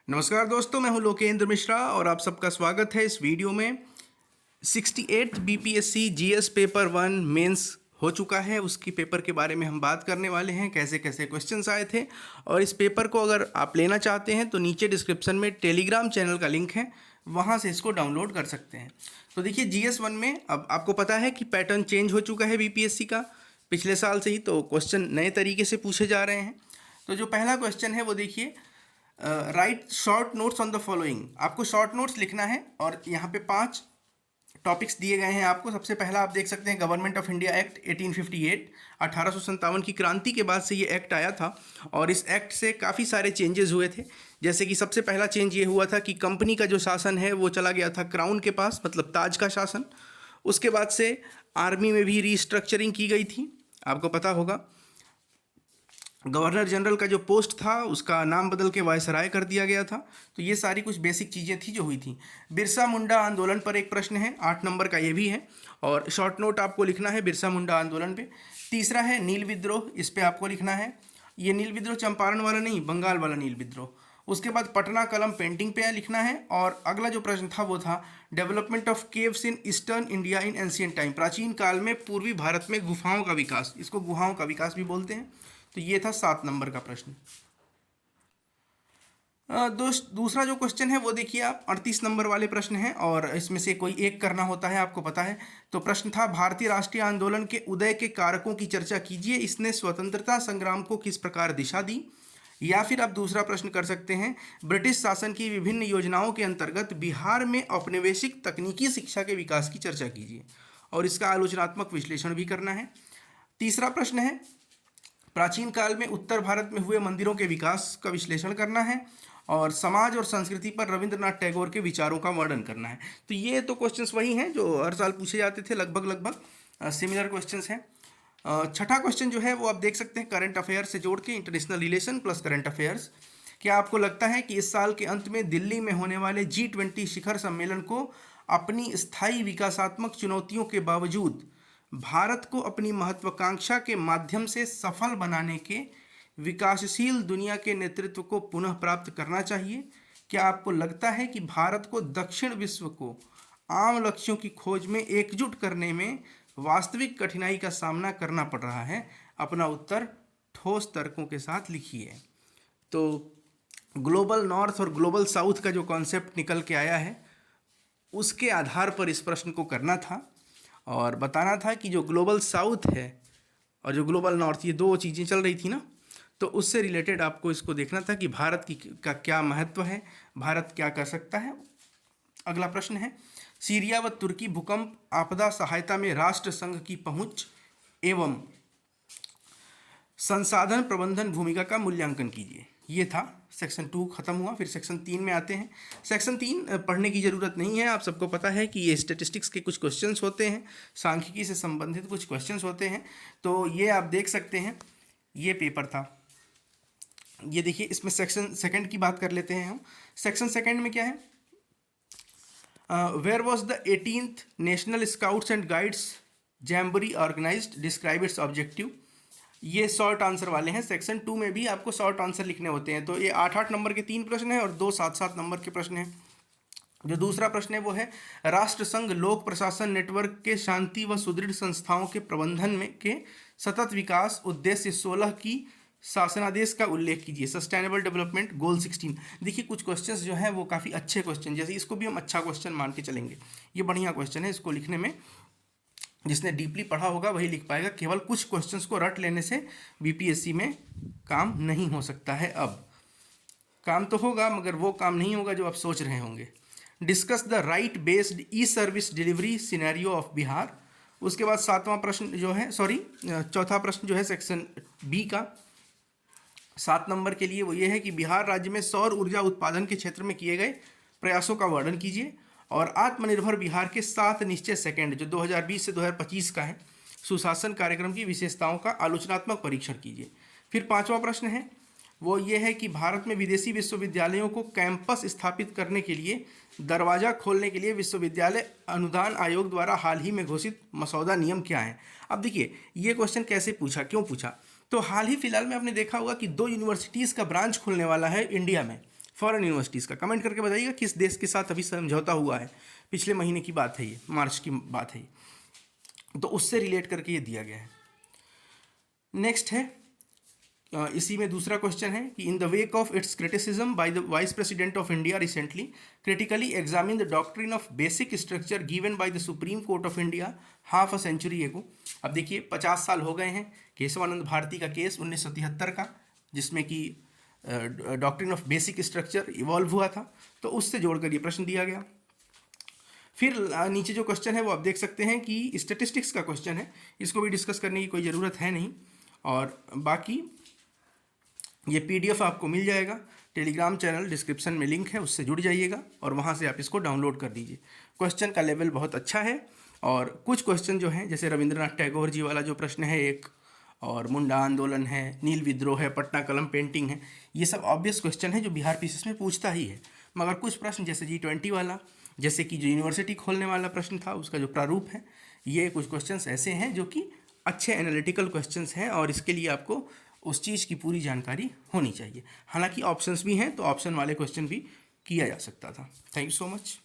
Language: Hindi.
नमस्कार दोस्तों, मैं हूं लोकेंद्र मिश्रा और आप सबका स्वागत है इस वीडियो में। 68 बीपीएससी जीएस पेपर 1 मेंस हो चुका है। उसकी पेपर के बारे में हम बात करने वाले हैं, कैसे कैसे क्वेश्चंस आए थे। और इस पेपर को अगर आप लेना चाहते हैं तो नीचे डिस्क्रिप्शन में टेलीग्राम चैनल का लिंक है, वहाँ से इसको डाउनलोड कर सकते हैं। तो देखिए, जीएस 1 में अब आपको पता है कि पैटर्न चेंज हो चुका है बीपीएससी का पिछले साल से ही, तो क्वेश्चन नए तरीके से पूछे जा रहे हैं। तो जो पहला क्वेश्चन है वो देखिए, right short notes on the following. आपको शॉर्ट नोट्स लिखना है और यहाँ पे 5 टॉपिक्स दिए गए हैं आपको। सबसे पहला आप देख सकते हैं गवर्नमेंट ऑफ इंडिया एक्ट 1858। 1857 की क्रांति के बाद से ये एक्ट आया था और इस एक्ट से काफ़ी सारे चेंजेस हुए थे। जैसे कि सबसे पहला चेंज ये हुआ था कि कंपनी का जो शासन है वो चला गया था क्राउन के पास, मतलब ताज का शासन। उसके बाद से आर्मी में भी रीस्ट्रक्चरिंग की गई थी, आपको पता होगा। गवर्नर जनरल का जो पोस्ट था उसका नाम बदल के वायसराय कर दिया गया था। तो ये सारी कुछ बेसिक चीज़ें थी जो हुई थी। बिरसा मुंडा आंदोलन पर एक प्रश्न है, 8 नंबर का ये भी है और शॉर्ट नोट आपको लिखना है बिरसा मुंडा आंदोलन पे। तीसरा है नील विद्रोह, इस पे आपको लिखना है। ये नील विद्रोह चंपारण वाला नहीं, बंगाल वाला नील विद्रोह। उसके बाद पटना कलम पेंटिंग पे लिखना है। और अगला जो प्रश्न था वो था development of caves in eastern India in ancient time. प्राचीन काल में पूर्वी भारत में गुफाओं का विकास, इसको गुहाओं का विकास भी बोलते हैं। तो ये था 7 नंबर का प्रश्न। दूसरा जो क्वेश्चन है वो देखिए आप, 38 नंबर वाले प्रश्न हैं और इसमें से कोई एक करना होता है, आपको पता है। तो प्रश्न था भारतीय राष्ट्रीय आंदोलन के उदय के कारकों की चर्चा कीजिए, इसने स्वतंत्रता संग्राम को किस प्रकार दिशा दी। या फिर आप दूसरा प्रश्न कर सकते हैं, ब्रिटिश शासन की विभिन्न योजनाओं के अंतर्गत बिहार में औपनिवेशिक तकनीकी शिक्षा के विकास की चर्चा कीजिए और इसका आलोचनात्मक विश्लेषण भी करना है। तीसरा प्रश्न है, प्राचीन काल में उत्तर भारत में हुए मंदिरों के विकास का विश्लेषण करना है और समाज और संस्कृति पर रविंद्रनाथ टैगोर के विचारों का वर्णन करना है। तो ये तो क्वेश्चंस वही हैं जो हर साल पूछे जाते थे, लगभग सिमिलर क्वेश्चंस हैं। छठा क्वेश्चन जो है वो आप देख सकते हैं, करंट अफेयर्स से जोड़ के international relation plus current affairs. क्या आपको लगता है कि इस साल के अंत में दिल्ली में होने वाले G20 शिखर सम्मेलन को अपनी स्थायी विकासात्मक चुनौतियों के बावजूद भारत को अपनी महत्वाकांक्षा के माध्यम से सफल बनाने के विकासशील दुनिया के नेतृत्व को पुनः प्राप्त करना चाहिए? क्या आपको लगता है कि भारत को दक्षिण विश्व को आम लक्ष्यों की खोज में एकजुट करने में वास्तविक कठिनाई का सामना करना पड़ रहा है? अपना उत्तर ठोस तर्कों के साथ लिखिए। तो ग्लोबल नॉर्थ और ग्लोबल साउथ का जो कॉन्सेप्ट निकल के आया है उसके आधार पर इस प्रश्न को करना था और बताना था कि जो ग्लोबल साउथ है और जो ग्लोबल नॉर्थ, ये दो चीज़ें चल रही थी ना, तो उससे रिलेटेड आपको इसको देखना था कि भारत की का क्या महत्व है, भारत क्या कर सकता है। अगला प्रश्न है, सीरिया व तुर्की भूकंप आपदा सहायता में राष्ट्र संघ की पहुंच एवं संसाधन प्रबंधन भूमिका का मूल्यांकन कीजिए। ये था सेक्शन 2 खत्म हुआ। फिर सेक्शन 3 में आते हैं। सेक्शन 3 पढ़ने की ज़रूरत नहीं है, आप सबको पता है कि ये स्टेटिस्टिक्स के कुछ क्वेश्चंस होते हैं, सांख्यिकी से संबंधित कुछ क्वेश्चंस होते हैं। तो ये आप देख सकते हैं, ये पेपर था। ये देखिए, इसमें सेक्शन सेकंड की बात कर लेते हैं हम। सेक्शन सेकंड में क्या है, where was the 18th national scouts and guides jamboree organised, describe its objective. ये शॉर्ट आंसर वाले हैं। सेक्शन 2 में भी आपको शॉर्ट आंसर लिखने होते हैं। तो ये 8-8 नंबर के 3 प्रश्न हैं और 2 7-7 नंबर के प्रश्न हैं। जो दूसरा प्रश्न है वो है, राष्ट्रसंघ लोक प्रशासन नेटवर्क के शांति व सुदृढ़ संस्थाओं के प्रबंधन में के सतत विकास उद्देश्य 16 की शासनादेश का उल्लेख कीजिए, सस्टेनेबल डेवलपमेंट गोल 16। देखिए, कुछ क्वेश्चंस जो हैं वो काफ़ी अच्छे क्वेश्चन, जैसे इसको भी हम अच्छा क्वेश्चन मान के चलेंगे। ये बढ़िया क्वेश्चन है, इसको लिखने में जिसने डीपली पढ़ा होगा वही लिख पाएगा। केवल कुछ क्वेश्चंस को रट लेने से बीपीएससी में काम नहीं हो सकता है। अब काम तो होगा मगर वो काम नहीं होगा जो आप सोच रहे होंगे। Discuss the right based E service delivery scenario of Bihar. उसके बाद चौथा प्रश्न जो है सेक्शन बी का 7 नंबर के लिए, वो ये है कि बिहार राज्य में सौर ऊर्जा उत्पादन के क्षेत्र में किए गए प्रयासों का वर्णन कीजिए और आत्मनिर्भर बिहार के 7 निश्चय सेकंड जो 2020 से 2025 का है सुशासन कार्यक्रम की विशेषताओं का आलोचनात्मक परीक्षण कीजिए। फिर 5वां प्रश्न है वो ये है कि भारत में विदेशी विश्वविद्यालयों को कैंपस स्थापित करने के लिए दरवाजा खोलने के लिए विश्वविद्यालय अनुदान आयोग द्वारा हाल ही में घोषित मसौदा नियम क्या है। अब देखिए, ये क्वेश्चन कैसे पूछा, क्यों पूछा, तो हाल ही फिलहाल में आपने देखा होगा कि 2 यूनिवर्सिटीज़ का ब्रांच खुलने वाला है इंडिया में, फॉरेन यूनिवर्सिटीज़ का। कमेंट करके बताइएगा किस देश के साथ अभी समझौता हुआ है, पिछले महीने की बात है, ये मार्च की बात है ये, तो उससे रिलेट करके ये दिया गया है। नेक्स्ट है इसी में दूसरा क्वेश्चन है कि in the wake of its criticism by the vice president of India recently critically examine the doctrine of basic structure given by the Supreme Court of India half a century ago. अब देखिए 50 साल हो गए हैं केशवानंद भारती का केस 1973 का, जिसमें कि doctrine of basic structure evolve हुआ था, तो उससे जोड़कर ये प्रश्न दिया गया। फिर नीचे जो क्वेश्चन है वो आप देख सकते हैं कि स्टेटिस्टिक्स का क्वेश्चन है, इसको भी डिस्कस करने की कोई ज़रूरत है नहीं। और बाकी ये पीडीएफ आपको मिल जाएगा, टेलीग्राम चैनल डिस्क्रिप्शन में लिंक है, उससे जुड़ जाइएगा और वहाँ से आप इसको डाउनलोड कर दीजिए। क्वेश्चन का लेवल बहुत अच्छा है और कुछ क्वेश्चन जो हैं जैसे रविंद्रनाथ टैगोर जी वाला जो प्रश्न है एक, और मुंडा आंदोलन है, नील विद्रोह है, पटना कलम पेंटिंग है, ये सब ऑब्वियस क्वेश्चन है जो बिहार पीसीएस में पूछता ही है। मगर कुछ प्रश्न जैसे G20 वाला, जैसे कि जो यूनिवर्सिटी खोलने वाला प्रश्न था उसका जो प्रारूप है, ये कुछ क्वेश्चंस ऐसे हैं जो कि अच्छे एनालिटिकल क्वेश्चंस हैं और इसके लिए आपको उस चीज़ की पूरी जानकारी होनी चाहिए। हालांकि ऑप्शंस भी हैं तो ऑप्शन वाले क्वेश्चन भी किया जा सकता था। Thank you so much.